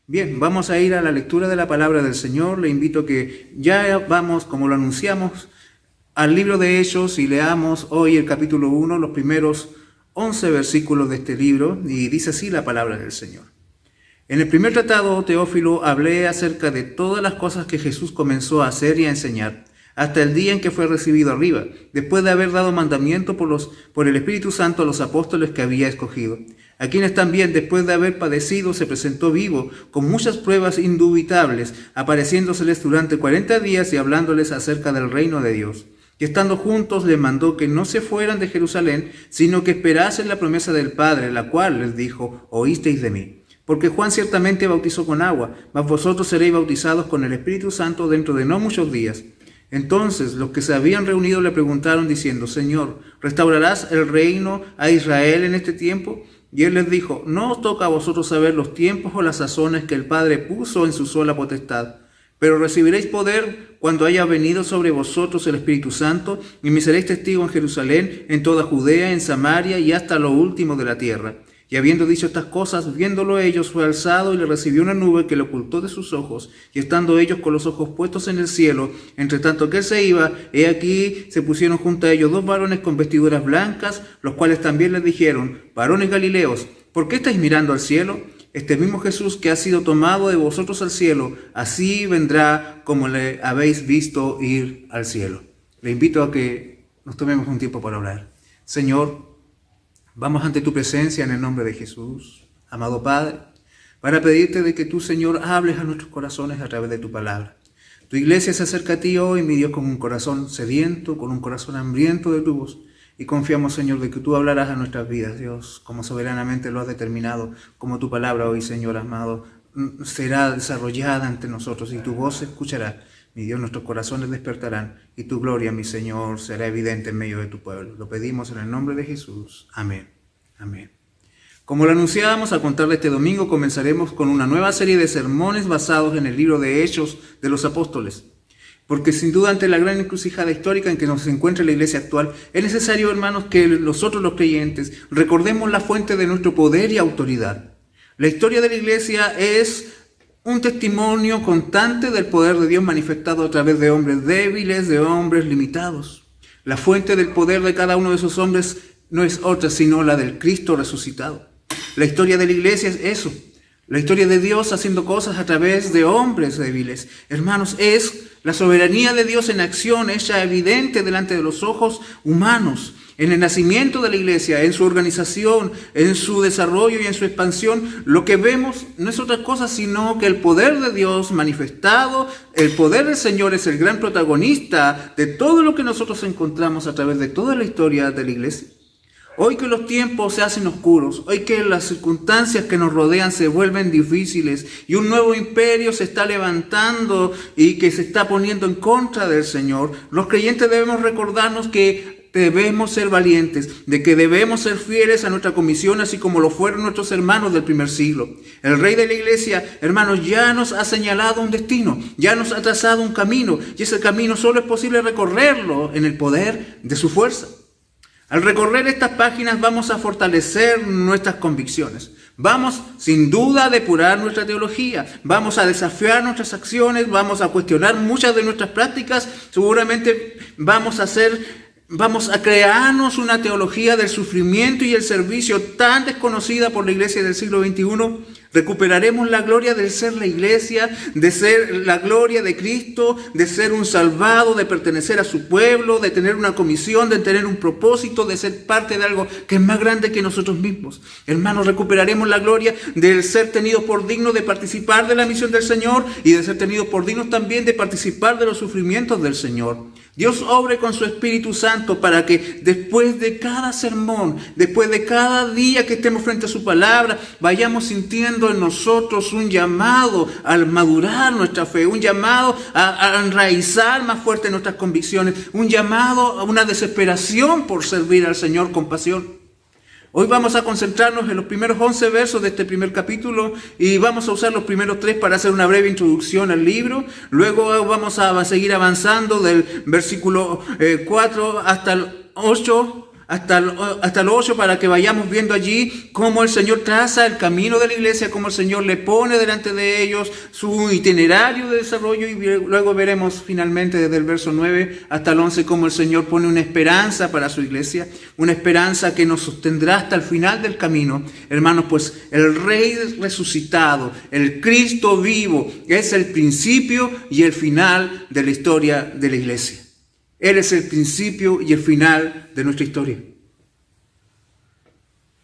Bien, vamos a ir a la lectura de la palabra del Señor. Le invito a que ya vamos, como lo anunciamos, al libro de Hechos y leamos hoy el capítulo 1, los primeros 11 versículos de este libro, y dice así la palabra del Señor. En el primer tratado, Teófilo, hablé acerca de todas las cosas que Jesús comenzó a hacer y a enseñar, hasta el día en que fue recibido arriba, después de haber dado mandamiento por el Espíritu Santo a los apóstoles que había escogido, a quienes también, después de haber padecido, se presentó vivo, con muchas pruebas indubitables, apareciéndoseles durante 40 días y hablándoles acerca del reino de Dios. Y estando juntos les mandó que no se fueran de Jerusalén, sino que esperasen la promesa del Padre, la cual les dijo: oísteis de mí. Porque Juan ciertamente bautizó con agua, mas vosotros seréis bautizados con el Espíritu Santo dentro de no muchos días. Entonces los que se habían reunido le preguntaron diciendo: Señor, ¿restaurarás el reino a Israel en este tiempo? Y él les dijo: no os toca a vosotros saber los tiempos o las sazones que el Padre puso en su sola potestad, pero recibiréis poder cuando haya venido sobre vosotros el Espíritu Santo, y me seréis testigos en Jerusalén, en toda Judea, en Samaria y hasta lo último de la tierra. Y habiendo dicho estas cosas, viéndolo ellos, fue alzado y le recibió una nube que le ocultó de sus ojos. Y estando ellos con los ojos puestos en el cielo, entre tanto que él se iba, he aquí se pusieron junto a ellos dos varones con vestiduras blancas, los cuales también les dijeron: varones Galileos, ¿por qué estáis mirando al cielo? Este mismo Jesús que ha sido tomado de vosotros al cielo, así vendrá como le habéis visto ir al cielo. Le invito a que nos tomemos un tiempo para orar. Señor, vamos ante tu presencia en el nombre de Jesús, amado Padre, para pedirte de que tú, Señor, hables a nuestros corazones a través de tu palabra. Tu iglesia se acerca a ti hoy, mi Dios, con un corazón sediento, con un corazón hambriento de tu voz. Y confiamos, Señor, de que tú hablarás a nuestras vidas, Dios, como soberanamente lo has determinado, como tu palabra hoy, Señor amado, será desarrollada ante nosotros y tu voz se escuchará. Mi Dios, nuestros corazones despertarán y tu gloria, mi Señor, será evidente en medio de tu pueblo. Lo pedimos en el nombre de Jesús. Amén. Amén. Como lo anunciábamos, al contar de este domingo comenzaremos con una nueva serie de sermones basados en el libro de Hechos de los Apóstoles. Porque sin duda, ante la gran encrucijada histórica en que nos encuentra la iglesia actual, es necesario, hermanos, que nosotros los creyentes recordemos la fuente de nuestro poder y autoridad. La historia de la iglesia es un testimonio constante del poder de Dios manifestado a través de hombres débiles, de hombres limitados. La fuente del poder de cada uno de esos hombres no es otra sino la del Cristo resucitado. La historia de la iglesia es eso. La historia de Dios haciendo cosas a través de hombres débiles. Hermanos, es la soberanía de Dios en acción, hecha evidente delante de los ojos humanos. En el nacimiento de la iglesia, en su organización, en su desarrollo y en su expansión, lo que vemos no es otra cosa sino que el poder de Dios manifestado, el poder del Señor es el gran protagonista de todo lo que nosotros encontramos a través de toda la historia de la iglesia. Hoy que los tiempos se hacen oscuros, hoy que las circunstancias que nos rodean se vuelven difíciles y un nuevo imperio se está levantando y que se está poniendo en contra del Señor, los creyentes debemos recordarnos que debemos ser valientes, de que debemos ser fieles a nuestra comisión, así como lo fueron nuestros hermanos del primer siglo. El Rey de la Iglesia, hermanos, ya nos ha señalado un destino, ya nos ha trazado un camino, y ese camino solo es posible recorrerlo en el poder de su fuerza. Al recorrer estas páginas vamos a fortalecer nuestras convicciones. Vamos sin duda a depurar nuestra teología. Vamos a desafiar nuestras acciones. Vamos a cuestionar muchas de nuestras prácticas. Seguramente vamos a crearnos una teología del sufrimiento y el servicio tan desconocida por la iglesia del siglo XXI. Recuperaremos la gloria de ser la iglesia, de ser la gloria de Cristo, de ser un salvado, de pertenecer a su pueblo, de tener una comisión, de tener un propósito, de ser parte de algo que es más grande que nosotros mismos. Hermanos, recuperaremos la gloria de ser tenidos por dignos de participar de la misión del Señor y de ser tenidos por dignos también de participar de los sufrimientos del Señor. Dios obre con su Espíritu Santo para que después de cada sermón, después de cada día que estemos frente a su palabra, vayamos sintiendo en nosotros un llamado al madurar nuestra fe, un llamado a enraizar más fuerte nuestras convicciones, un llamado a una desesperación por servir al Señor con pasión. Hoy vamos a concentrarnos en los primeros 11 versos de este primer capítulo y vamos a usar los primeros 3 para hacer una breve introducción al libro. Luego vamos a seguir avanzando del versículo 4 hasta el 8 hasta el 8 para que vayamos viendo allí cómo el Señor traza el camino de la iglesia, cómo el Señor le pone delante de ellos su itinerario de desarrollo, y luego veremos finalmente desde el verso 9 hasta el 11 cómo el Señor pone una esperanza para su iglesia, una esperanza que nos sostendrá hasta el final del camino. Hermanos, pues el Rey resucitado, el Cristo vivo, es el principio y el final de la historia de la iglesia. Él es el principio y el final de nuestra historia.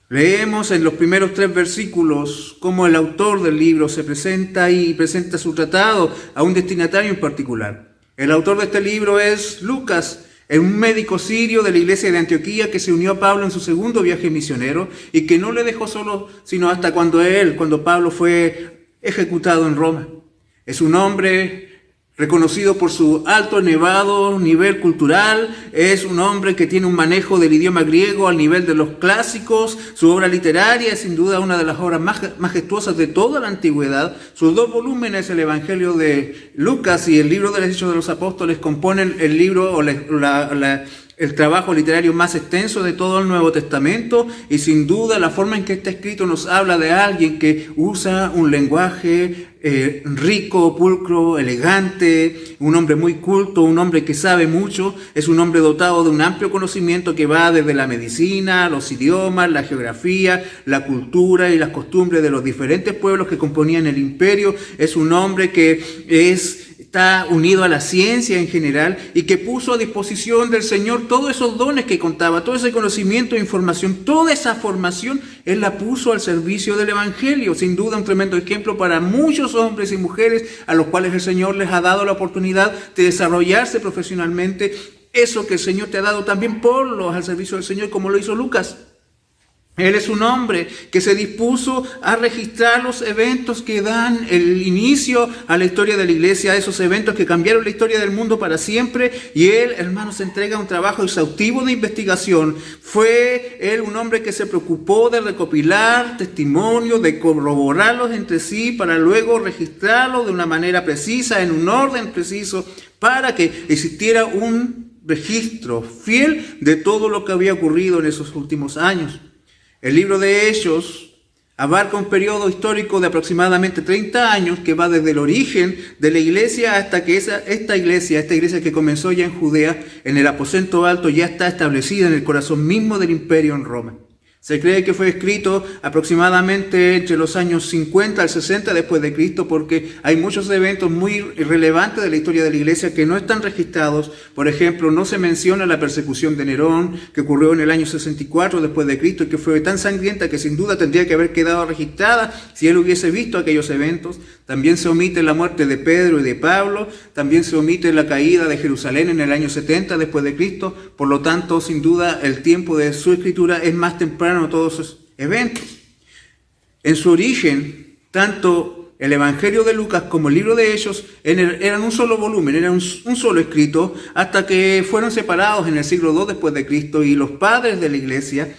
Leemos en los primeros 3 versículos cómo el autor del libro se presenta y presenta su tratado a un destinatario en particular. El autor de este libro es Lucas, un médico sirio de la iglesia de Antioquía que se unió a Pablo en su segundo viaje misionero y que no le dejó solo sino hasta cuando Pablo fue ejecutado en Roma. Es un hombre reconocido por su alto elevado nivel cultural, es un hombre que tiene un manejo del idioma griego al nivel de los clásicos. Su obra literaria es sin duda una de las obras más majestuosas de toda la antigüedad. Sus 2 volúmenes, el Evangelio de Lucas y el libro de los Hechos de los Apóstoles, componen el libro o el trabajo literario más extenso de todo el Nuevo Testamento, y sin duda la forma en que está escrito nos habla de alguien que usa un lenguaje rico, pulcro, elegante, un hombre muy culto, un hombre que sabe mucho, es un hombre dotado de un amplio conocimiento que va desde la medicina, los idiomas, la geografía, la cultura y las costumbres de los diferentes pueblos que componían el imperio. Es un hombre que está unido a la ciencia en general y que puso a disposición del Señor todos esos dones que contaba, todo ese conocimiento e información, toda esa formación, Él la puso al servicio del Evangelio. Sin duda un tremendo ejemplo para muchos hombres y mujeres a los cuales el Señor les ha dado la oportunidad de desarrollarse profesionalmente. Eso que el Señor te ha dado, también ponlos al servicio del Señor, como lo hizo Lucas. Él es un hombre que se dispuso a registrar los eventos que dan el inicio a la historia de la iglesia, esos eventos que cambiaron la historia del mundo para siempre. Y él, hermanos, se entrega a un trabajo exhaustivo de investigación. Fue él un hombre que se preocupó de recopilar testimonios, de corroborarlos entre sí, para luego registrarlos de una manera precisa, en un orden preciso, para que existiera un registro fiel de todo lo que había ocurrido en esos últimos años. El libro de Hechos abarca un periodo histórico de aproximadamente 30 años que va desde el origen de la iglesia hasta que esta iglesia que comenzó ya en Judea, en el aposento alto, ya está establecida en el corazón mismo del imperio en Roma. Se cree que fue escrito aproximadamente entre los años 50 al 60 después de Cristo, porque hay muchos eventos muy relevantes de la historia de la iglesia que no están registrados. Por ejemplo, no se menciona la persecución de Nerón, que ocurrió en el año 64 después de Cristo y que fue tan sangrienta que sin duda tendría que haber quedado registrada si él hubiese visto aquellos eventos. También se omite la muerte de Pedro y de Pablo, también se omite la caída de Jerusalén en el año 70 después de Cristo. Por lo tanto, sin duda, el tiempo de su escritura es más temprano a todos esos eventos. En su origen, tanto el Evangelio de Lucas como el libro de Hechos eran un solo volumen, eran un solo escrito, hasta que fueron separados en el siglo II después de Cristo, y los padres de la iglesia,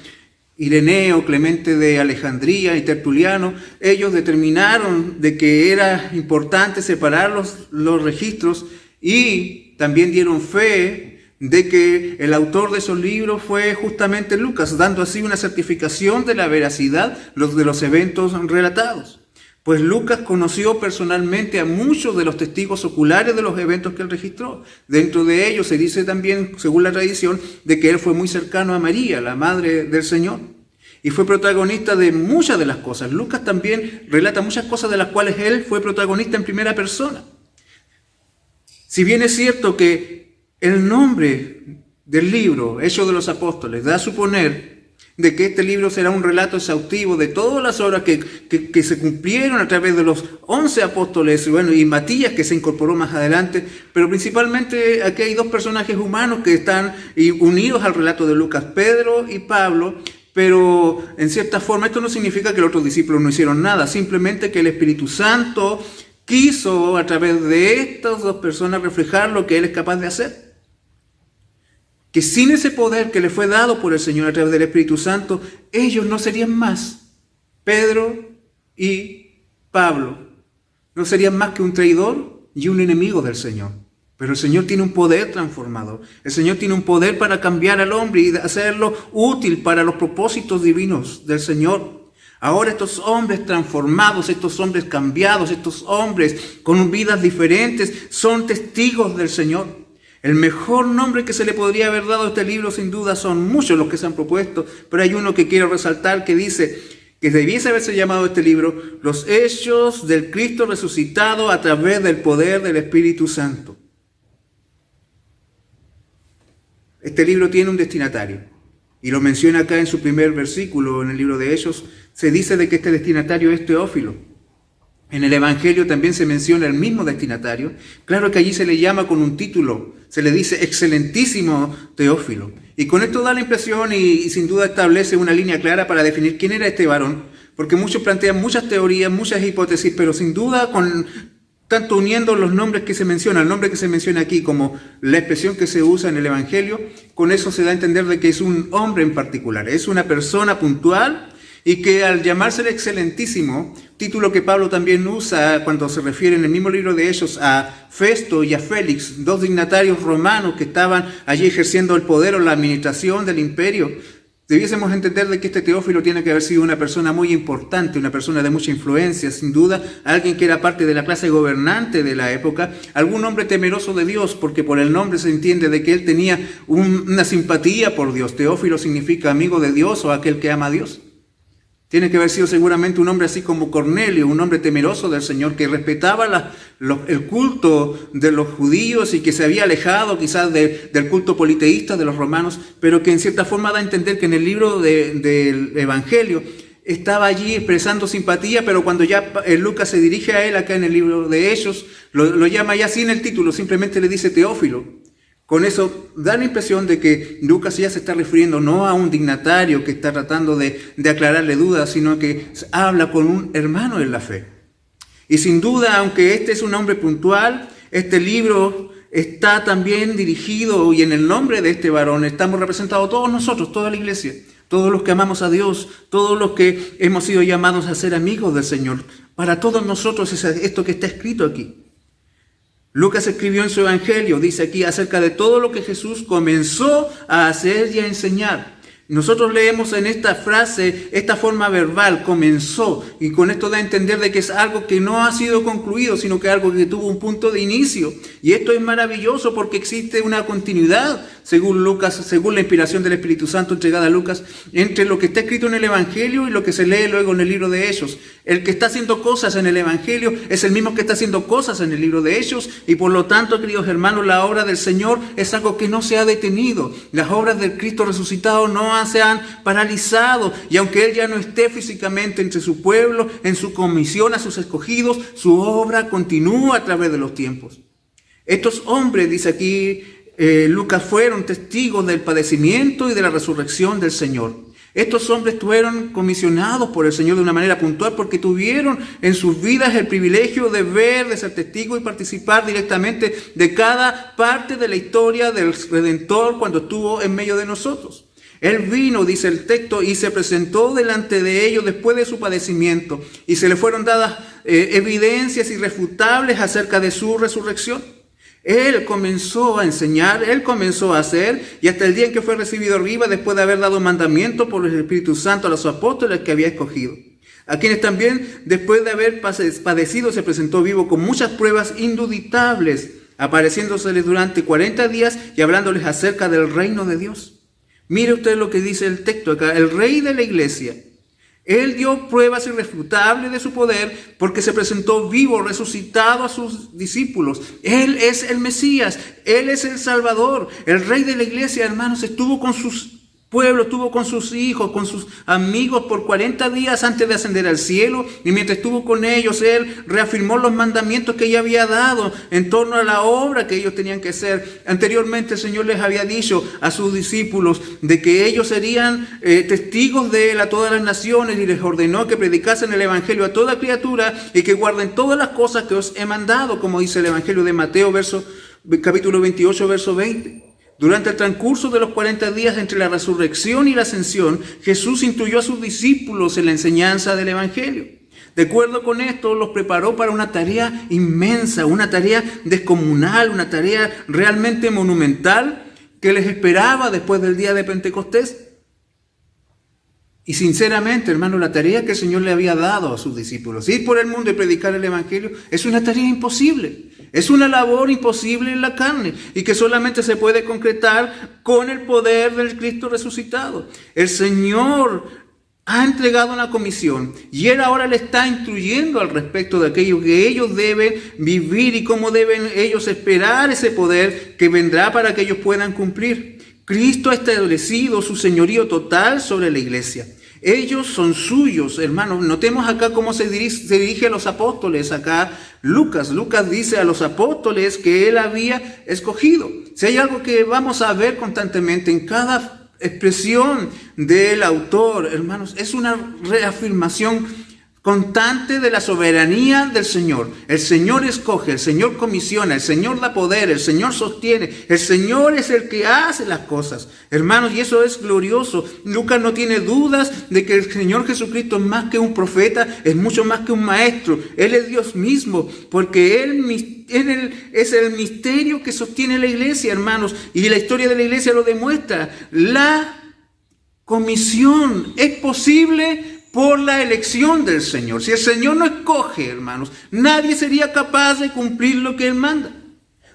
Ireneo, Clemente de Alejandría y Tertuliano, ellos determinaron de que era importante separar los registros, y también dieron fe de que el autor de esos libros fue justamente Lucas, dando así una certificación de la veracidad de los eventos relatados. Pues Lucas conoció personalmente a muchos de los testigos oculares de los eventos que él registró. Dentro de ellos se dice también, según la tradición, de que él fue muy cercano a María, la madre del Señor, y fue protagonista de muchas de las cosas. Lucas también relata muchas cosas de las cuales él fue protagonista en primera persona. Si bien es cierto que el nombre del libro, Hechos de los Apóstoles, da a suponer de que este libro será un relato exhaustivo de todas las obras que se cumplieron a través de los 11 apóstoles, y Matías, que se incorporó más adelante, pero principalmente aquí hay 2 personajes humanos que están unidos al relato de Lucas, Pedro y Pablo. Pero en cierta forma esto no significa que los otros discípulos no hicieron nada, simplemente que el Espíritu Santo quiso a través de estas 2 personas reflejar lo que Él es capaz de hacer. Que sin ese poder que le fue dado por el Señor a través del Espíritu Santo, ellos no serían más, Pedro y Pablo, no serían más que un traidor y un enemigo del Señor. Pero el Señor tiene un poder transformador. El Señor tiene un poder para cambiar al hombre y hacerlo útil para los propósitos divinos del Señor. Ahora estos hombres transformados, estos hombres cambiados, estos hombres con vidas diferentes son testigos del Señor. El mejor nombre que se le podría haber dado a este libro, sin duda, son muchos los que se han propuesto, pero hay uno que quiero resaltar que dice que debiese haberse llamado este libro Los Hechos del Cristo resucitado a través del poder del Espíritu Santo. Este libro tiene un destinatario y lo menciona acá en su primer versículo en el libro de Hechos. Se dice de que este destinatario es Teófilo. En el Evangelio también se menciona el mismo destinatario. Claro que allí se le llama con un título, se le dice excelentísimo Teófilo. Y con esto da la impresión y sin duda establece una línea clara para definir quién era este varón, porque muchos plantean muchas teorías, muchas hipótesis, pero sin duda tanto uniendo los nombres que se mencionan, el nombre que se menciona aquí como la expresión que se usa en el Evangelio, con eso se da a entender de que es un hombre en particular, es una persona puntual y que al llamarse el excelentísimo, título que Pablo también usa cuando se refiere en el mismo libro de Hechos a Festo y a Félix, dos dignatarios romanos que estaban allí ejerciendo el poder o la administración del imperio, debiésemos entender de que este Teófilo tiene que haber sido una persona muy importante, una persona de mucha influencia, sin duda, alguien que era parte de la clase gobernante de la época, algún hombre temeroso de Dios, porque por el nombre se entiende de que él tenía una simpatía por Dios. Teófilo significa amigo de Dios o aquel que ama a Dios. Tiene que haber sido seguramente un hombre así como Cornelio, un hombre temeroso del Señor, que respetaba el culto de los judíos y que se había alejado quizás del culto politeísta de los romanos, pero que en cierta forma da a entender que en el libro del Evangelio estaba allí expresando simpatía, pero cuando ya Lucas se dirige a él acá en el libro de Hechos, lo llama ya sin el título, simplemente le dice Teófilo. Con eso da la impresión de que Lucas ya se está refiriendo no a un dignatario que está tratando de aclararle dudas, sino que habla con un hermano en la fe. Y sin duda, aunque este es un hombre puntual, este libro está también dirigido y en el nombre de este varón estamos representados todos nosotros, toda la iglesia, todos los que amamos a Dios, todos los que hemos sido llamados a ser amigos del Señor. Para todos nosotros es esto que está escrito aquí. Lucas escribió en su Evangelio, dice aquí, acerca de todo lo que Jesús comenzó a hacer y a enseñar. Nosotros leemos en esta frase, esta forma verbal, comenzó, y con esto da a entender de que es algo que no ha sido concluido, sino que algo que tuvo un punto de inicio. Y esto es maravilloso porque existe una continuidad, según Lucas, según la inspiración del Espíritu Santo entregada a Lucas, entre lo que está escrito en el Evangelio y lo que se lee luego en el libro de Hechos. El que está haciendo cosas en el Evangelio es el mismo que está haciendo cosas en el libro de Hechos, y por lo tanto, queridos hermanos, la obra del Señor es algo que no se ha detenido. Las obras del Cristo resucitado no se han paralizado, y aunque Él ya no esté físicamente entre su pueblo, en su comisión a sus escogidos, su obra continúa a través de los tiempos. Estos hombres, dice aquí Lucas, fueron testigos del padecimiento y de la resurrección del Señor. Estos hombres fueron comisionados por el Señor de una manera puntual porque tuvieron en sus vidas el privilegio de ver, de ser testigos y participar directamente de cada parte de la historia del Redentor cuando estuvo en medio de nosotros. Él vino, dice el texto, y se presentó delante de ellos después de su padecimiento, y se le fueron dadas evidencias irrefutables acerca de su resurrección. Él comenzó a enseñar, Él comenzó a hacer, y hasta el día en que fue recibido arriba, después de haber dado mandamiento por el Espíritu Santo a los apóstoles que había escogido, a quienes también, después de haber padecido, se presentó vivo con muchas pruebas indubitables, apareciéndoseles durante 40 días y hablándoles acerca del reino de Dios. Mire usted lo que dice el texto acá, el rey de la iglesia. Él dio pruebas irrefutables de su poder porque se presentó vivo, resucitado a sus discípulos. Él es el Mesías, Él es el Salvador. El rey de la iglesia, hermanos, estuvo con sus pueblo, estuvo con sus hijos, con sus amigos por 40 días antes de ascender al cielo, y mientras estuvo con ellos, Él reafirmó los mandamientos que ella había dado en torno a la obra que ellos tenían que hacer. Anteriormente el Señor les había dicho a sus discípulos de que ellos serían testigos de Él a todas las naciones, y les ordenó que predicasen el Evangelio a toda criatura y que guarden todas las cosas que os he mandado, como dice el Evangelio de Mateo, capítulo 28, verso 20. Durante el transcurso de los 40 días entre la resurrección y la ascensión, Jesús instruyó a sus discípulos en la enseñanza del Evangelio. De acuerdo con esto, los preparó para una tarea inmensa, una tarea descomunal, una tarea realmente monumental que les esperaba después del día de Pentecostés. Y sinceramente, hermano, la tarea que el Señor le había dado a sus discípulos, ir por el mundo y predicar el Evangelio, es una tarea imposible. Es una labor imposible en la carne y que solamente se puede concretar con el poder del Cristo resucitado. El Señor ha entregado una comisión y Él ahora le está instruyendo al respecto de aquello que ellos deben vivir y cómo deben ellos esperar ese poder que vendrá para que ellos puedan cumplir. Cristo ha establecido su señorío total sobre la iglesia. Ellos son suyos, hermanos. Notemos acá cómo se dirige a los apóstoles. Acá Lucas dice a los apóstoles que él había escogido. Si hay algo que vamos a ver constantemente en cada expresión del autor, hermanos, es una reafirmación constante de la soberanía del Señor. El Señor escoge, el Señor comisiona, el Señor da poder, el Señor sostiene, el Señor es el que hace las cosas. Hermanos, y eso es glorioso. Lucas no tiene dudas de que el Señor Jesucristo es más que un profeta, es mucho más que un maestro. Él es Dios mismo, porque Él es el misterio que sostiene la iglesia, hermanos, y la historia de la iglesia lo demuestra. La comisión es posible por la elección del Señor. Si el Señor no escoge, hermanos, nadie sería capaz de cumplir lo que Él manda.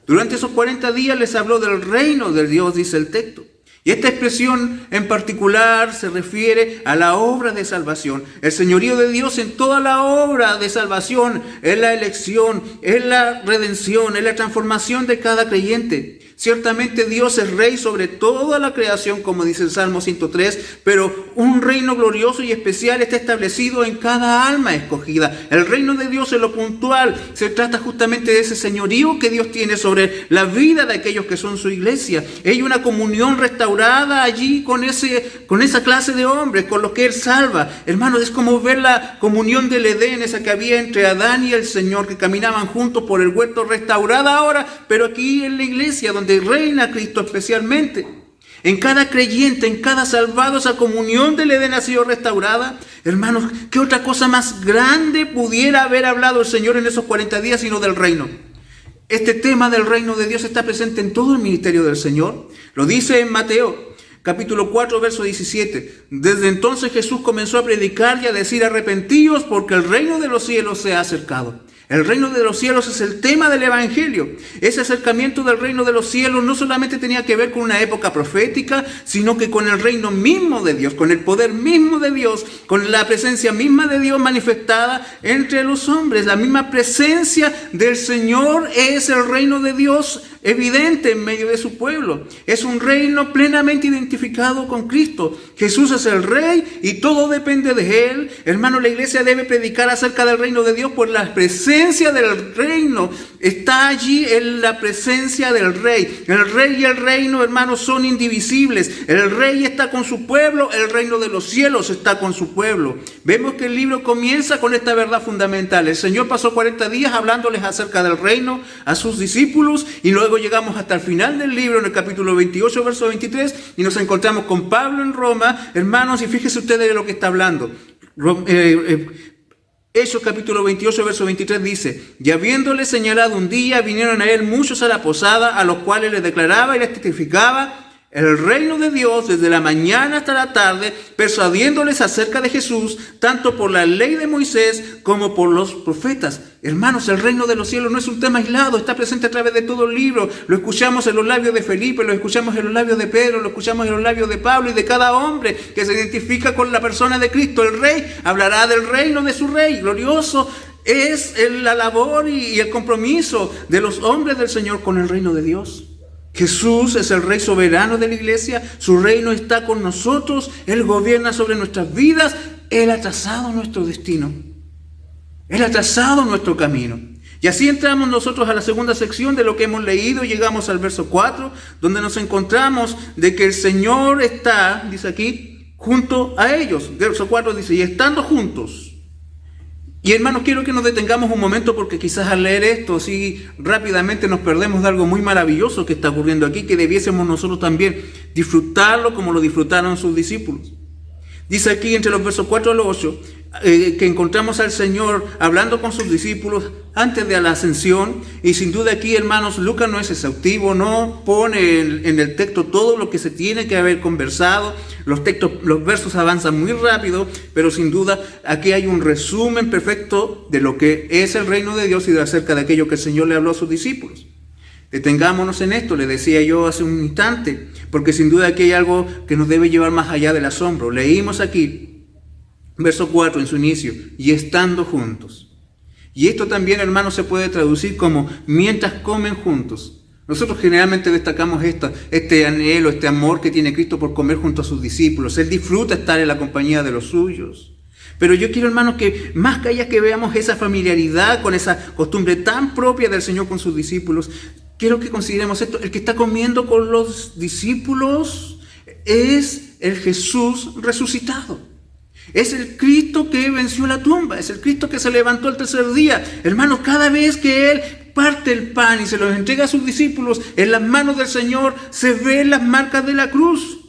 Durante esos 40 días les habló del reino de Dios, dice el texto. Y esta expresión en particular se refiere a la obra de salvación. El señorío de Dios en toda la obra de salvación es la elección, es la redención, es la transformación de cada creyente. Ciertamente Dios es rey sobre toda la creación, como dice el Salmo 103, pero un reino glorioso y especial está establecido en cada alma escogida. El reino de Dios en lo puntual se trata justamente de ese señorío que Dios tiene sobre la vida de aquellos que son su iglesia. Hay una comunión restaurada allí con esa clase de hombres, con los que Él salva. Hermanos, es como ver la comunión del Edén, esa que había entre Adán y el Señor, que caminaban juntos por el huerto, restaurada ahora, pero aquí en la iglesia, donde reina Cristo especialmente. En cada creyente, en cada salvado, esa comunión del Edén ha sido restaurada. Hermanos, ¿qué otra cosa más grande pudiera haber hablado el Señor en esos 40 días sino del reino? Este tema del reino de Dios está presente en todo el ministerio del Señor. Lo dice en Mateo capítulo 4, verso 17. Desde entonces Jesús comenzó a predicar y a decir: arrepentíos, porque el reino de los cielos se ha acercado. El reino de los cielos es el tema del Evangelio. Ese acercamiento del reino de los cielos no solamente tenía que ver con una época profética, sino que con el reino mismo de Dios, con el poder mismo de Dios, con la presencia misma de Dios manifestada entre los hombres. La misma presencia del Señor es el reino de Dios evidente en medio de su pueblo. Es un reino plenamente identificado con Cristo. Jesús es el Rey y todo depende de Él. Hermano, la iglesia debe predicar acerca del reino de Dios por la presencia del reino. Está allí en la presencia del Rey. El Rey y el reino, hermanos, son indivisibles. El Rey está con su pueblo, el reino de los cielos está con su pueblo. Vemos que el libro comienza con esta verdad fundamental. El Señor pasó 40 días hablándoles acerca del reino a sus discípulos y luego llegamos hasta el final del libro, en el capítulo 28, verso 23, y nos encontramos con Pablo en Roma, hermanos, y fíjense ustedes de lo que está hablando. Hechos capítulo 28, verso 23 dice: y habiéndole señalado un día, vinieron a él muchos a la posada, a los cuales les declaraba y les testificaba el reino de Dios desde la mañana hasta la tarde, persuadiéndoles acerca de Jesús, tanto por la ley de Moisés como por los profetas. Hermanos, el reino de los cielos no es un tema aislado, está presente a través de todo el libro. Lo escuchamos en los labios de Felipe, lo escuchamos en los labios de Pedro, lo escuchamos en los labios de Pablo y de cada hombre que se identifica con la persona de Cristo. El Rey hablará del reino de su Rey. Glorioso es la labor y el compromiso de los hombres del Señor con el reino de Dios. Jesús es el Rey soberano de la iglesia, su reino está con nosotros, Él gobierna sobre nuestras vidas, Él ha trazado nuestro destino, Él ha trazado nuestro camino. Y así entramos nosotros a la segunda sección de lo que hemos leído, llegamos al verso 4, donde nos encontramos de que el Señor está, dice aquí, junto a ellos. Verso 4 dice: y estando juntos. Y hermanos, quiero que nos detengamos un momento porque quizás al leer esto así rápidamente nos perdemos de algo muy maravilloso que está ocurriendo aquí, que debiésemos nosotros también disfrutarlo como lo disfrutaron sus discípulos. Dice aquí entre los versos 4 al 8 que encontramos al Señor hablando con sus discípulos antes de la ascensión. Y sin duda aquí, hermanos, Lucas no es exhaustivo, no pone en el texto todo lo que se tiene que haber conversado. Los versos avanzan muy rápido, pero sin duda aquí hay un resumen perfecto de lo que es el reino de Dios y de acerca de aquello que el Señor le habló a sus discípulos. Detengámonos en esto, le decía yo hace un instante, porque sin duda aquí hay algo que nos debe llevar más allá del asombro. Leímos aquí verso 4 en su inicio, y estando juntos. Y esto también, hermanos, se puede traducir como mientras comen juntos. Nosotros generalmente destacamos este anhelo, este amor que tiene Cristo por comer junto a sus discípulos. Él disfruta estar en la compañía de los suyos. Pero yo quiero, hermanos, que más que allá que veamos esa familiaridad con esa costumbre tan propia del Señor con sus discípulos, quiero que consideremos esto. El que está comiendo con los discípulos es el Jesús resucitado. Es el Cristo que venció la tumba, es el Cristo que se levantó el tercer día. Hermanos, cada vez que Él parte el pan y se los entrega a sus discípulos, en las manos del Señor se ven las marcas de la cruz.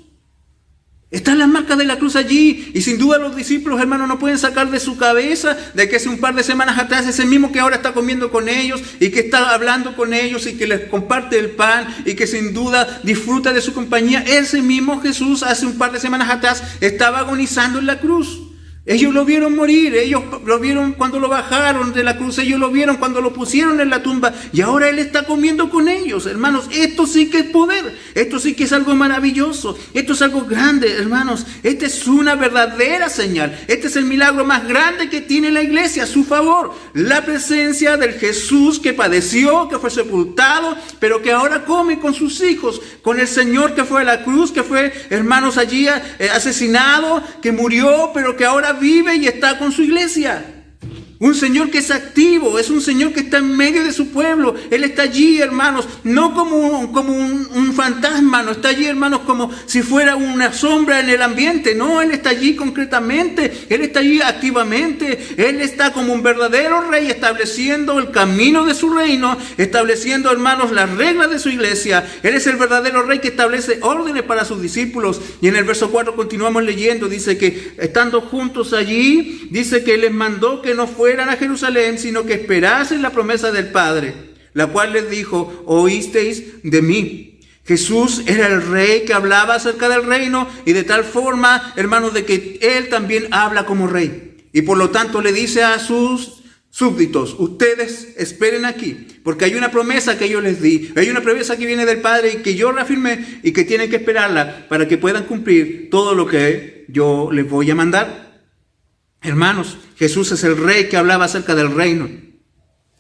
Están las marcas de la cruz allí, y sin duda los discípulos, hermanos, no pueden sacar de su cabeza de que hace un par de semanas atrás ese mismo que ahora está comiendo con ellos y que está hablando con ellos y que les comparte el pan y que sin duda disfruta de su compañía, ese mismo Jesús hace un par de semanas atrás estaba agonizando en la cruz. Ellos lo vieron morir, ellos lo vieron cuando lo bajaron de la cruz, ellos lo vieron cuando lo pusieron en la tumba, y ahora Él está comiendo con ellos. Hermanos, esto sí que es poder, esto sí que es algo maravilloso, esto es algo grande, hermanos. Esta es una verdadera señal, este es el milagro más grande que tiene la iglesia a su favor, la presencia del Jesús que padeció, que fue sepultado, pero que ahora come con sus hijos, con el Señor que fue a la cruz, que fue, hermanos, allí asesinado, que murió, pero que ahora vive y está con su iglesia. Un Señor que es activo, es un Señor que está en medio de su pueblo. Él está allí, hermanos, no como un fantasma, no está allí, hermanos, como si fuera una sombra en el ambiente. No, Él está allí concretamente, Él está allí activamente. Él está como un verdadero rey estableciendo el camino de su reino, estableciendo, hermanos, las reglas de su iglesia. Él es el verdadero rey que establece órdenes para sus discípulos. Y en el verso 4 continuamos leyendo, dice que estando juntos allí, dice que les mandó que no fueran a Jerusalén, sino que esperasen la promesa del Padre, la cual les dijo: oísteis de mí. Jesús era el rey que hablaba acerca del reino, y de tal forma, hermanos, de que Él también habla como rey. Y por lo tanto le dice a sus súbditos: ustedes esperen aquí, porque hay una promesa que yo les di, hay una promesa que viene del Padre y que yo reafirmé y que tienen que esperarla para que puedan cumplir todo lo que yo les voy a mandar. Hermanos, Jesús es el rey que hablaba acerca del reino.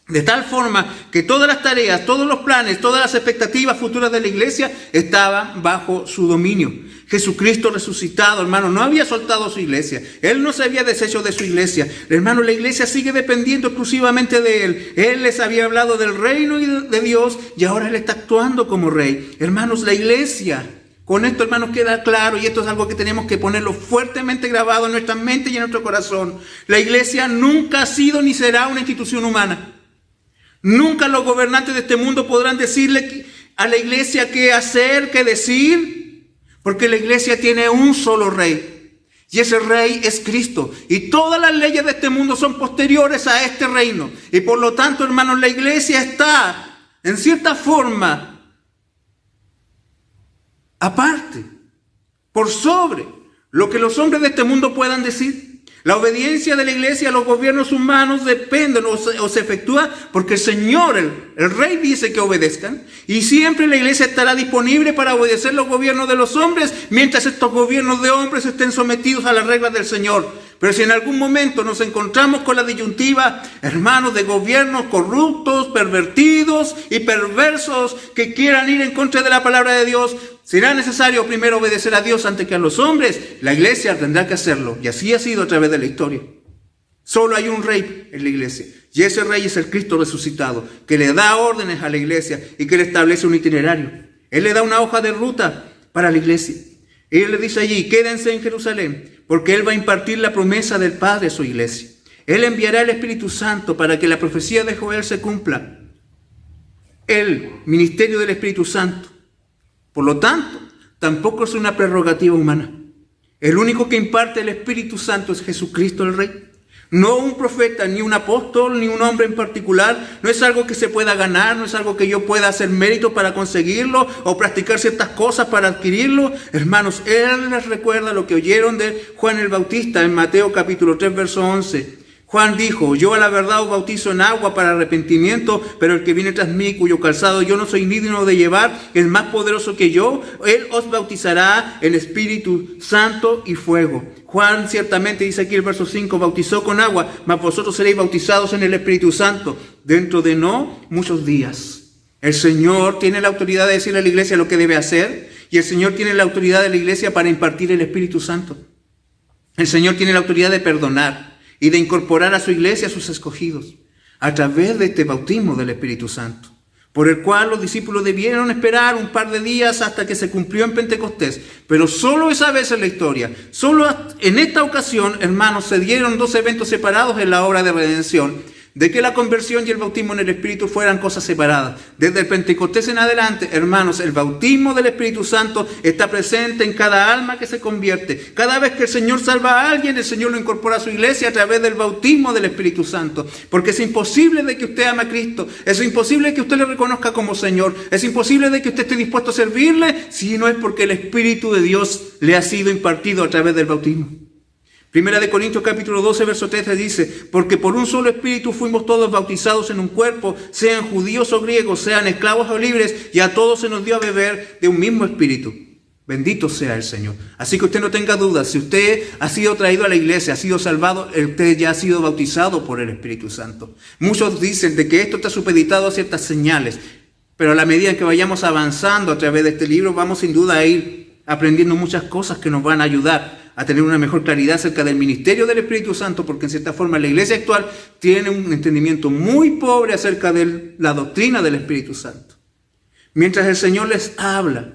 De tal forma que todas las tareas, todos los planes, todas las expectativas futuras de la iglesia estaban bajo su dominio. Jesucristo resucitado, hermano, no había soltado su iglesia. Él no se había deshecho de su iglesia. Hermano, la iglesia sigue dependiendo exclusivamente de Él. Él les había hablado del reino de Dios y ahora Él está actuando como rey. Hermanos, la iglesia, con esto, hermanos, queda claro, y esto es algo que tenemos que ponerlo fuertemente grabado en nuestra mente y en nuestro corazón. La iglesia nunca ha sido ni será una institución humana. Nunca los gobernantes de este mundo podrán decirle a la iglesia qué hacer, qué decir, porque la iglesia tiene un solo rey, y ese rey es Cristo. Y todas las leyes de este mundo son posteriores a este reino. Y por lo tanto, hermanos, la iglesia está, en cierta forma, aparte, por sobre lo que los hombres de este mundo puedan decir. La obediencia de la iglesia a los gobiernos humanos depende o se efectúa porque el Señor, el Rey, dice que obedezcan. Y siempre la iglesia estará disponible para obedecer los gobiernos de los hombres mientras estos gobiernos de hombres estén sometidos a las reglas del Señor. Pero si en algún momento nos encontramos con la disyuntiva, hermanos, de gobiernos corruptos, pervertidos y perversos que quieran ir en contra de la palabra de Dios, será necesario primero obedecer a Dios antes que a los hombres. La iglesia tendrá que hacerlo, y así ha sido a través de la historia. Solo hay un rey en la iglesia, y ese rey es el Cristo resucitado, que le da órdenes a la iglesia y que le establece un itinerario. Él le da una hoja de ruta para la iglesia. Y Él le dice allí: quédense en Jerusalén, porque Él va a impartir la promesa del Padre a su iglesia. Él enviará el Espíritu Santo para que la profecía de Joel se cumpla. El ministerio del Espíritu Santo, por lo tanto, tampoco es una prerrogativa humana. El único que imparte el Espíritu Santo es Jesucristo el Rey. No un profeta, ni un apóstol, ni un hombre en particular. No es algo que se pueda ganar, no es algo que yo pueda hacer mérito para conseguirlo o practicar ciertas cosas para adquirirlo. Hermanos, Él les recuerda lo que oyeron de Juan el Bautista en Mateo capítulo 3, verso 11. Juan dijo: yo a la verdad os bautizo en agua para arrepentimiento, pero el que viene tras mí, cuyo calzado yo no soy digno de llevar, es más poderoso que yo. Él os bautizará en Espíritu Santo y fuego. Juan ciertamente, dice aquí el verso 5, bautizó con agua, mas vosotros seréis bautizados en el Espíritu Santo dentro de no muchos días. El Señor tiene la autoridad de decirle a la iglesia lo que debe hacer, y el Señor tiene la autoridad de la iglesia para impartir el Espíritu Santo. El Señor tiene la autoridad de perdonar y de incorporar a su iglesia a sus escogidos a través de este bautismo del Espíritu Santo, por el cual los discípulos debieron esperar un par de días hasta que se cumplió en Pentecostés. Pero solo esa vez en la historia, solo en esta ocasión, hermanos, se dieron dos eventos separados en la obra de redención, de que la conversión y el bautismo en el Espíritu fueran cosas separadas. Desde el Pentecostés en adelante, hermanos, el bautismo del Espíritu Santo está presente en cada alma que se convierte. Cada vez que el Señor salva a alguien, el Señor lo incorpora a su iglesia a través del bautismo del Espíritu Santo. Porque es imposible de que usted ame a Cristo, es imposible que usted le reconozca como Señor, es imposible de que usted esté dispuesto a servirle si no es porque el Espíritu de Dios le ha sido impartido a través del bautismo. Primera de Corintios capítulo 12, verso 13 dice: porque por un solo espíritu fuimos todos bautizados en un cuerpo, sean judíos o griegos, sean esclavos o libres, y a todos se nos dio a beber de un mismo espíritu. Bendito sea el Señor. Así que usted no tenga dudas, si usted ha sido traído a la iglesia, ha sido salvado, usted ya ha sido bautizado por el Espíritu Santo. Muchos dicen de que esto está supeditado a ciertas señales, pero a la medida que vayamos avanzando a través de este libro, vamos sin duda a ir aprendiendo muchas cosas que nos van a ayudar a tener una mejor claridad acerca del ministerio del Espíritu Santo, porque en cierta forma la iglesia actual tiene un entendimiento muy pobre acerca de la doctrina del Espíritu Santo. Mientras el Señor les habla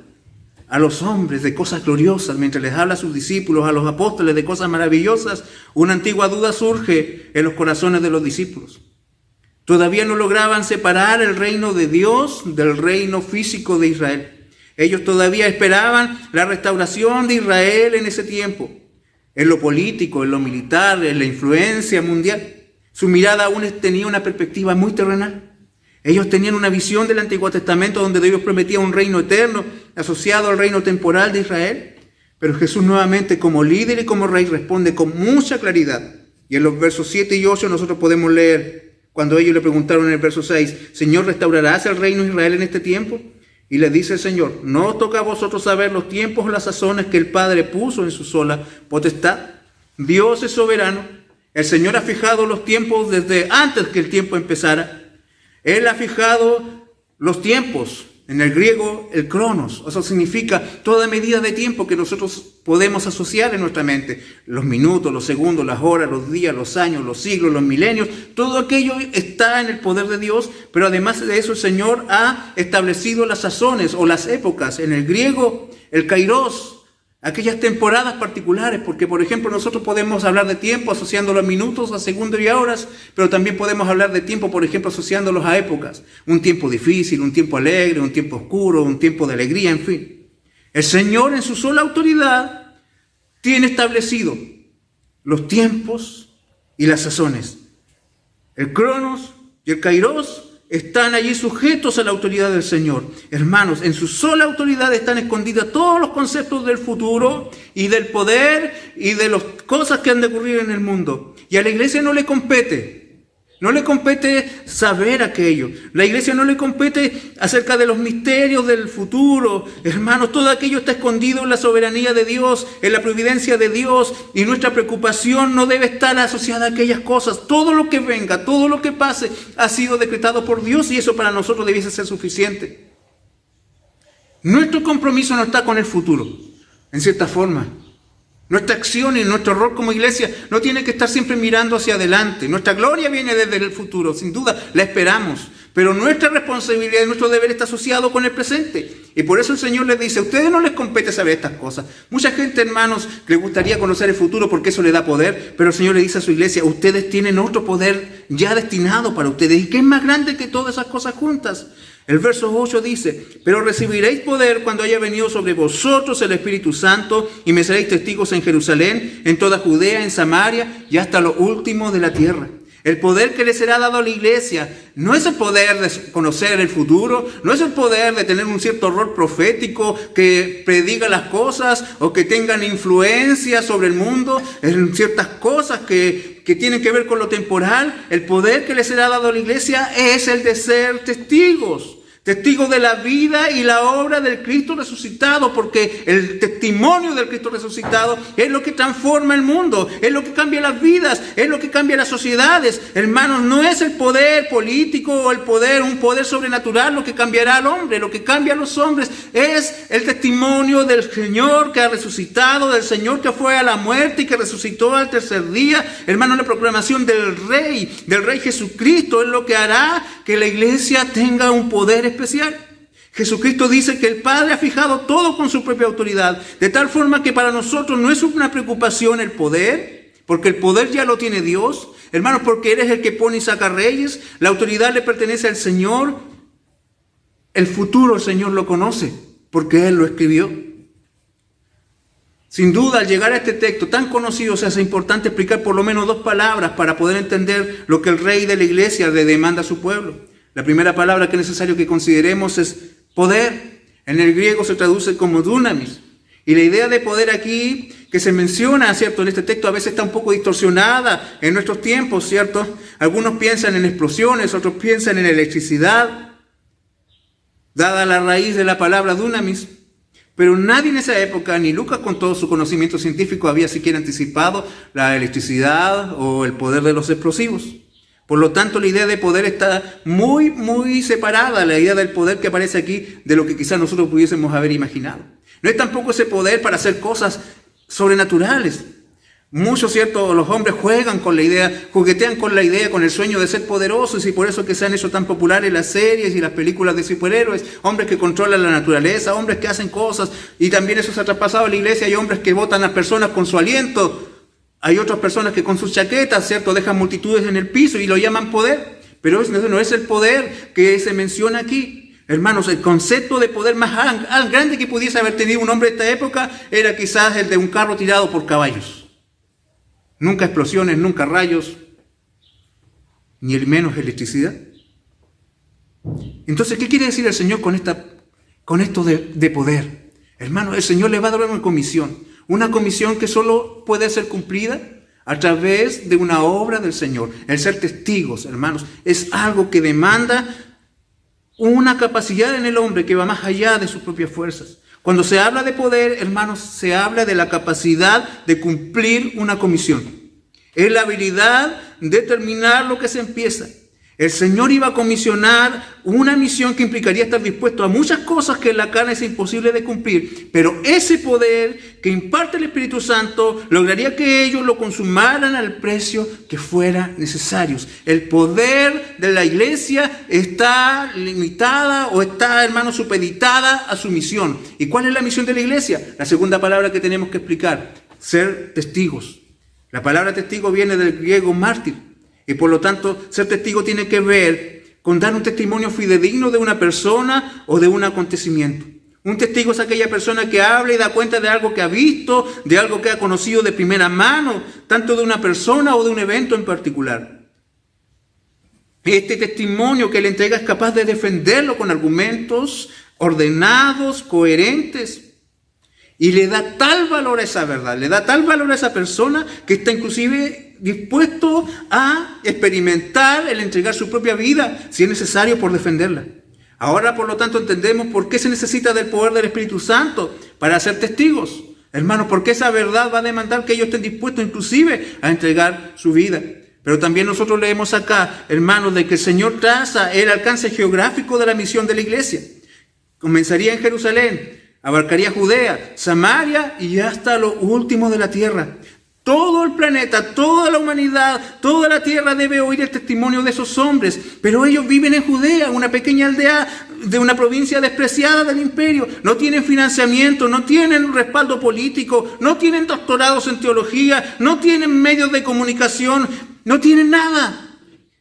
a los hombres de cosas gloriosas, mientras les habla a sus discípulos, a los apóstoles de cosas maravillosas, una antigua duda surge en los corazones de los discípulos. Todavía no lograban separar el reino de Dios del reino físico de Israel. Ellos todavía esperaban la restauración de Israel en ese tiempo, en lo político, en lo militar, en la influencia mundial. Su mirada aún tenía una perspectiva muy terrenal. Ellos tenían una visión del Antiguo Testamento donde Dios prometía un reino eterno asociado al reino temporal de Israel. Pero Jesús nuevamente, como líder y como rey, responde con mucha claridad. Y en los versos 7 y 8 nosotros podemos leer, cuando ellos le preguntaron en el verso 6, Señor, ¿restaurarás el reino de Israel en este tiempo? Y le dice el Señor: no os toca a vosotros saber los tiempos o las sazones que el Padre puso en su sola potestad. Dios es soberano. El Señor ha fijado los tiempos desde antes que el tiempo empezara. Él ha fijado los tiempos. En el griego, el cronos. Eso significa toda medida de tiempo que nosotros podemos asociar en nuestra mente. Los minutos, los segundos, las horas, los días, los años, los siglos, los milenios. Todo aquello está en el poder de Dios. Pero además de eso, el Señor ha establecido las sazones o las épocas. En el griego, el kairos. Aquellas temporadas particulares, porque por ejemplo nosotros podemos hablar de tiempo asociando los minutos a segundos y a horas, pero también podemos hablar de tiempo, por ejemplo, asociándolos a épocas. Un tiempo difícil, un tiempo alegre, un tiempo oscuro, un tiempo de alegría, en fin. El Señor en su sola autoridad tiene establecido los tiempos y las sazones. El cronos y el kairos están allí sujetos a la autoridad del Señor. Hermanos, en su sola autoridad están escondidas todos los conceptos del futuro y del poder y de las cosas que han de ocurrir en el mundo. Y a la iglesia no le compete saber aquello. La iglesia no le compete acerca de los misterios del futuro. Hermanos, todo aquello está escondido en la soberanía de Dios, en la providencia de Dios, y nuestra preocupación no debe estar asociada a aquellas cosas. Todo lo que venga, todo lo que pase, ha sido decretado por Dios, y eso para nosotros debiese ser suficiente. Nuestro compromiso no está con el futuro, en cierta forma. Nuestra acción y nuestro rol como iglesia no tiene que estar siempre mirando hacia adelante. Nuestra gloria viene desde el futuro, sin duda, la esperamos. Pero nuestra responsabilidad y nuestro deber está asociado con el presente. Y por eso el Señor les dice: a ustedes no les compete saber estas cosas. Mucha gente, hermanos, le gustaría conocer el futuro porque eso le da poder. Pero el Señor le dice a su iglesia: ustedes tienen otro poder ya destinado para ustedes. ¿Y qué es más grande que todas esas cosas juntas? El verso 8 dice: pero recibiréis poder cuando haya venido sobre vosotros el Espíritu Santo, y me seréis testigos en Jerusalén, en toda Judea, en Samaria y hasta lo último de la tierra. El poder que le será dado a la iglesia no es el poder de conocer el futuro, no es el poder de tener un cierto rol profético que prediga las cosas o que tengan influencia sobre el mundo en ciertas cosas que tienen que ver con lo temporal. El poder que le será dado a la iglesia es el de ser testigos. Testigos de la vida y la obra del Cristo resucitado, porque el testimonio del Cristo resucitado es lo que transforma el mundo, es lo que cambia las vidas, es lo que cambia las sociedades. Hermanos, no es el poder político o un poder sobrenatural lo que cambiará al hombre. Lo que cambia a los hombres es el testimonio del Señor que ha resucitado, del Señor que fue a la muerte y que resucitó al tercer día. Hermanos, la proclamación del Rey Jesucristo es lo que hará que la iglesia tenga un poder especial. Jesucristo dice que el Padre ha fijado todo con su propia autoridad, de tal forma que para nosotros no es una preocupación el poder, porque el poder ya lo tiene Dios. Hermanos, porque Él es el que pone y saca reyes, la autoridad le pertenece al Señor. El futuro el Señor lo conoce, porque Él lo escribió. Sin duda, al llegar a este texto tan conocido, se hace importante explicar por lo menos dos palabras para poder entender lo que el Rey de la iglesia le demanda a su pueblo. La primera palabra que es necesario que consideremos es poder. En el griego se traduce como dunamis. Y la idea de poder aquí que se menciona, ¿cierto?, en este texto a veces está un poco distorsionada en nuestros tiempos, ¿cierto? Algunos piensan en explosiones, otros piensan en electricidad, dada la raíz de la palabra dunamis. Pero nadie en esa época, ni Lucas con todo su conocimiento científico, había siquiera anticipado la electricidad o el poder de los explosivos. Por lo tanto, la idea de poder está muy, muy separada, la idea del poder que aparece aquí, de lo que quizás nosotros pudiésemos haber imaginado. No es tampoco ese poder para hacer cosas sobrenaturales. Muchos, ¿cierto?, los hombres juegan con la idea, juguetean con la idea, con el sueño de ser poderosos, y por eso que se han hecho tan populares las series y las películas de superhéroes, hombres que controlan la naturaleza, hombres que hacen cosas, y también eso se ha traspasado a la iglesia. Hay hombres que botan a las personas con su aliento, hay otras personas que con sus chaquetas, ¿cierto?, dejan multitudes en el piso y lo llaman poder, pero eso no es el poder que se menciona aquí. Hermanos, el concepto de poder más grande que pudiese haber tenido un hombre de esta época era quizás el de un carro tirado por caballos. Nunca explosiones, nunca rayos, ni el menos electricidad. Entonces, ¿qué quiere decir el Señor con esto de poder? Hermano, el Señor le va a dar una comisión que solo puede ser cumplida a través de una obra del Señor. El ser testigos, hermanos, es algo que demanda una capacidad en el hombre que va más allá de sus propias fuerzas. Cuando se habla de poder, hermanos, se habla de la capacidad de cumplir una comisión. Es la habilidad de terminar lo que se empieza. El Señor iba a comisionar una misión que implicaría estar dispuesto a muchas cosas que en la carne es imposible de cumplir, pero ese poder que imparte el Espíritu Santo lograría que ellos lo consumaran al precio que fuera necesario. El poder de la iglesia está limitada o está, hermanos, supeditada a su misión. ¿Y cuál es la misión de la iglesia? La segunda palabra que tenemos que explicar: ser testigos. La palabra testigo viene del griego mártir. Y por lo tanto, ser testigo tiene que ver con dar un testimonio fidedigno de una persona o de un acontecimiento. Un testigo es aquella persona que habla y da cuenta de algo que ha visto, de algo que ha conocido de primera mano, tanto de una persona o de un evento en particular. Este testimonio que le entrega es capaz de defenderlo con argumentos ordenados, coherentes. Y le da tal valor a esa verdad, le da tal valor a esa persona que está inclusive dispuesto a experimentar el entregar su propia vida, si es necesario, por defenderla. Ahora, por lo tanto, entendemos por qué se necesita del poder del Espíritu Santo para ser testigos. Hermanos, porque esa verdad va a demandar que ellos estén dispuestos inclusive a entregar su vida. Pero también nosotros leemos acá, hermanos, de que el Señor traza el alcance geográfico de la misión de la iglesia. Comenzaría en Jerusalén, abarcaría Judea, Samaria y hasta lo último de la tierra. Todo el planeta, toda la humanidad, toda la tierra debe oír el testimonio de esos hombres. Pero ellos viven en Judea, una pequeña aldea de una provincia despreciada del imperio. No tienen financiamiento, no tienen respaldo político, no tienen doctorados en teología, no tienen medios de comunicación, no tienen nada.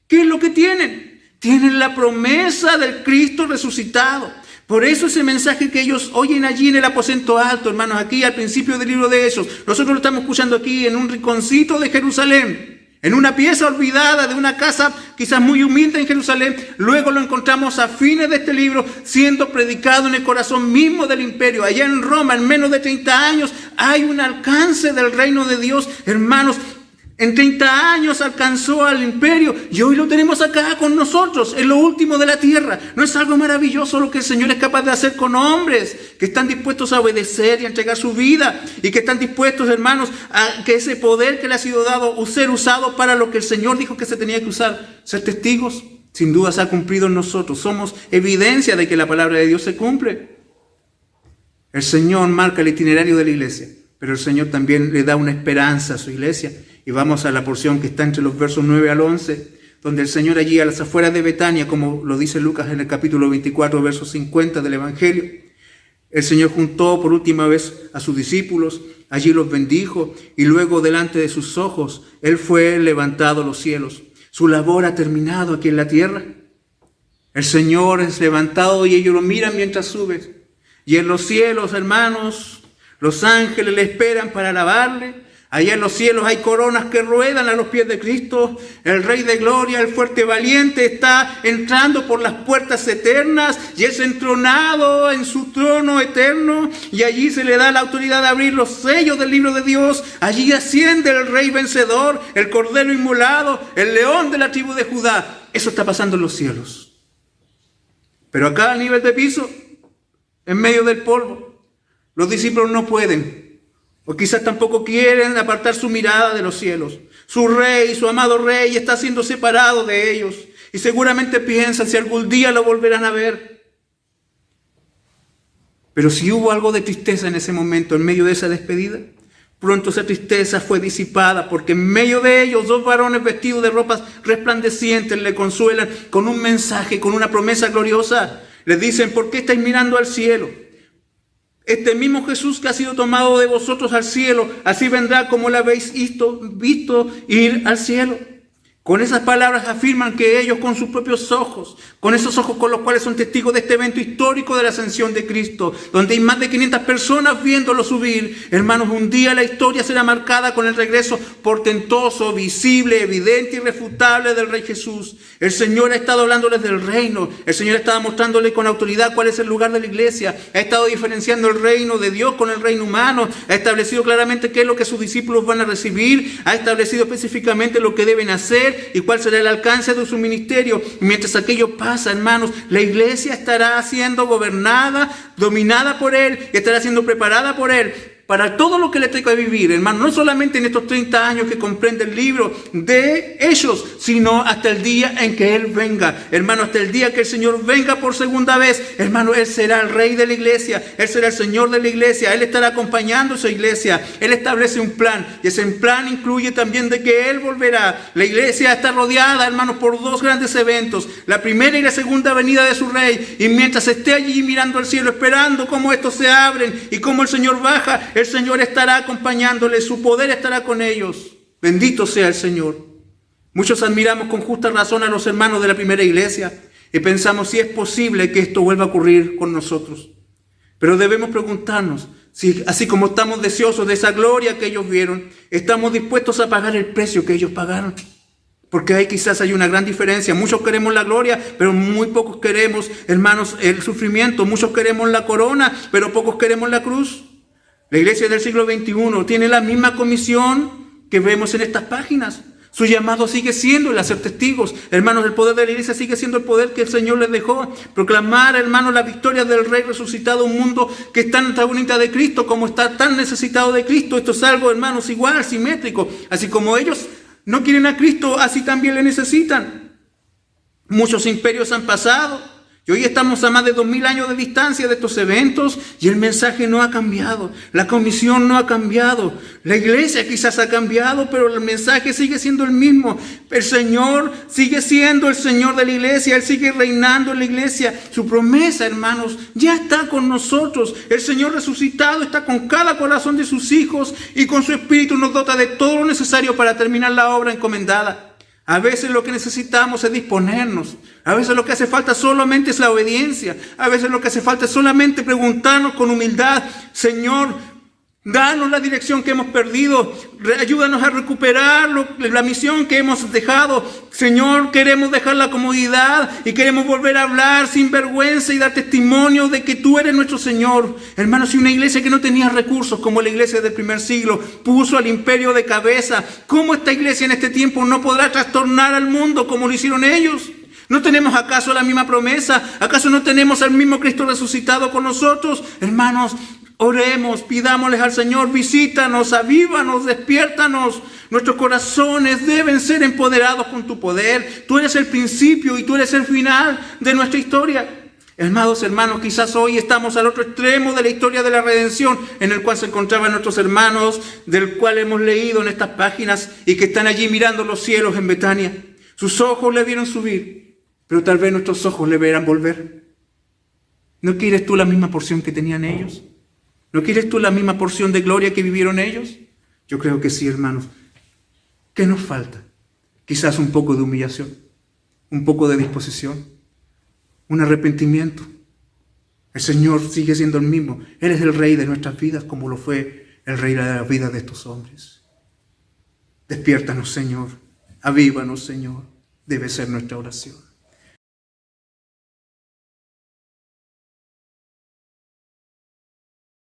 ¿Qué es lo que tienen? Tienen la promesa del Cristo resucitado. Por eso ese mensaje que ellos oyen allí en el aposento alto, hermanos, aquí al principio del libro de Hechos, nosotros lo estamos escuchando aquí en un rinconcito de Jerusalén, en una pieza olvidada de una casa quizás muy humilde en Jerusalén. Luego lo encontramos a fines de este libro siendo predicado en el corazón mismo del imperio. Allá en Roma, en menos de 30 años, hay un alcance del reino de Dios, hermanos. En 30 años alcanzó al imperio y hoy lo tenemos acá con nosotros, en lo último de la tierra. ¿No es algo maravilloso lo que el Señor es capaz de hacer con hombres que están dispuestos a obedecer y a entregar su vida? Y que están dispuestos, hermanos, a que ese poder que le ha sido dado ser usado para lo que el Señor dijo que se tenía que usar. Ser testigos, sin duda se ha cumplido en nosotros. Somos evidencia de que la palabra de Dios se cumple. El Señor marca el itinerario de la iglesia, pero el Señor también le da una esperanza a su iglesia. Y vamos a la porción que está entre los versos 9 al 11, donde el Señor allí a las afueras de Betania, como lo dice Lucas en el capítulo 24, verso 50 del Evangelio, el Señor juntó por última vez a sus discípulos, allí los bendijo y luego delante de sus ojos Él fue levantado a los cielos. Su labor ha terminado aquí en la tierra. El Señor es levantado y ellos lo miran mientras sube. Y en los cielos, hermanos, los ángeles le esperan para alabarle. Allá en los cielos hay coronas que ruedan a los pies de Cristo. El Rey de Gloria, el fuerte valiente, está entrando por las puertas eternas y es entronado en su trono eterno. Y allí se le da la autoridad de abrir los sellos del libro de Dios. Allí asciende el Rey vencedor, el Cordero inmolado, el León de la tribu de Judá. Eso está pasando en los cielos. Pero acá a nivel de piso, en medio del polvo, los discípulos no pueden. O quizás tampoco quieren apartar su mirada de los cielos. Su rey, su amado rey, está siendo separado de ellos. Y seguramente piensan si algún día lo volverán a ver. Pero si hubo algo de tristeza en ese momento, en medio de esa despedida, pronto esa tristeza fue disipada, porque en medio de ellos 2 varones vestidos de ropas resplandecientes le consuelan con un mensaje, con una promesa gloriosa. Les dicen: ¿por qué estáis mirando al cielo? Este mismo Jesús que ha sido tomado de vosotros al cielo, así vendrá como lo habéis visto ir al cielo. Con esas palabras afirman que ellos con sus propios ojos, con esos ojos con los cuales son testigos de este evento histórico de la ascensión de Cristo, donde hay más de 500 personas viéndolo subir, hermanos, un día la historia será marcada con el regreso portentoso, visible, evidente, irrefutable del Rey Jesús. El Señor ha estado hablándoles del reino, el Señor ha estado mostrándole con autoridad cuál es el lugar de la iglesia, ha estado diferenciando el reino de Dios con el reino humano, ha establecido claramente qué es lo que sus discípulos van a recibir, ha establecido específicamente lo que deben hacer y cuál será el alcance de su ministerio. Mientras aquello pasa, hermanos, la iglesia estará siendo gobernada, dominada por Él, y estará siendo preparada por Él para todo lo que le toca vivir, hermano, no solamente en estos 30 años que comprende el libro de ellos, sino hasta el día en que Él venga, hermano, hasta el día que el Señor venga por segunda vez, hermano, Él será el Rey de la iglesia, Él será el Señor de la iglesia, Él estará acompañando a su iglesia, Él establece un plan, y ese plan incluye también de que Él volverá. La iglesia está rodeada, hermanos, por 2 grandes eventos, la primera y la segunda venida de su Rey, y mientras esté allí mirando al cielo, esperando cómo estos se abren y cómo el Señor baja, el Señor estará acompañándoles, su poder estará con ellos. Bendito sea el Señor. Muchos admiramos con justa razón a los hermanos de la primera iglesia y pensamos si es posible que esto vuelva a ocurrir con nosotros. Pero debemos preguntarnos si, así como estamos deseosos de esa gloria que ellos vieron, estamos dispuestos a pagar el precio que ellos pagaron. Porque ahí quizás hay una gran diferencia. Muchos queremos la gloria, pero muy pocos queremos, hermanos, el sufrimiento. Muchos queremos la corona, pero pocos queremos la cruz. La iglesia del siglo XXI tiene la misma comisión que vemos en estas páginas. Su llamado sigue siendo el hacer testigos. Hermanos, el poder de la iglesia sigue siendo el poder que el Señor les dejó. Proclamar, hermanos, la victoria del Rey resucitado, un mundo que está tan bonita de Cristo como está tan necesitado de Cristo. Esto es algo, hermanos, igual, simétrico. Así como ellos no quieren a Cristo, así también le necesitan. Muchos imperios han pasado. Y hoy estamos a más de 2000 años de distancia de estos eventos y el mensaje no ha cambiado, la comisión no ha cambiado, la iglesia quizás ha cambiado, pero el mensaje sigue siendo el mismo. El Señor sigue siendo el Señor de la iglesia, Él sigue reinando en la iglesia. Su promesa, hermanos, ya está con nosotros. El Señor resucitado está con cada corazón de sus hijos y con su espíritu nos dota de todo lo necesario para terminar la obra encomendada. A veces lo que necesitamos es disponernos. A veces lo que hace falta solamente es la obediencia. A veces lo que hace falta es solamente preguntarnos con humildad: Señor, danos la dirección que hemos perdido. Ayúdanos a recuperar la misión que hemos dejado. Señor, queremos dejar la comodidad y queremos volver a hablar sin vergüenza y dar testimonio de que tú eres nuestro Señor. Hermanos, si una iglesia que no tenía recursos como la iglesia del primer siglo puso al imperio de cabeza, ¿cómo esta iglesia en este tiempo no podrá trastornar al mundo como lo hicieron ellos? ¿No tenemos acaso la misma promesa? ¿Acaso no tenemos al mismo Cristo resucitado con nosotros? Hermanos, oremos, pidámosles al Señor: visítanos, avívanos, despiértanos. Nuestros corazones deben ser empoderados con tu poder. Tú eres el principio y tú eres el final de nuestra historia. Amados hermanos, quizás hoy estamos al otro extremo de la historia de la redención, en el cual se encontraban nuestros hermanos, del cual hemos leído en estas páginas, y que están allí mirando los cielos en Betania. Sus ojos le vieron subir, pero tal vez nuestros ojos le verán volver. ¿No quieres tú la misma porción que tenían ellos? ¿No quieres tú la misma porción de gloria que vivieron ellos? Yo creo que sí, hermanos. ¿Qué nos falta? Quizás un poco de humillación, un poco de disposición, un arrepentimiento. El Señor sigue siendo el mismo. Él es el Rey de nuestras vidas, como lo fue el Rey de la vida de estos hombres. Despiértanos, Señor. Avívanos, Señor. Debe ser nuestra oración.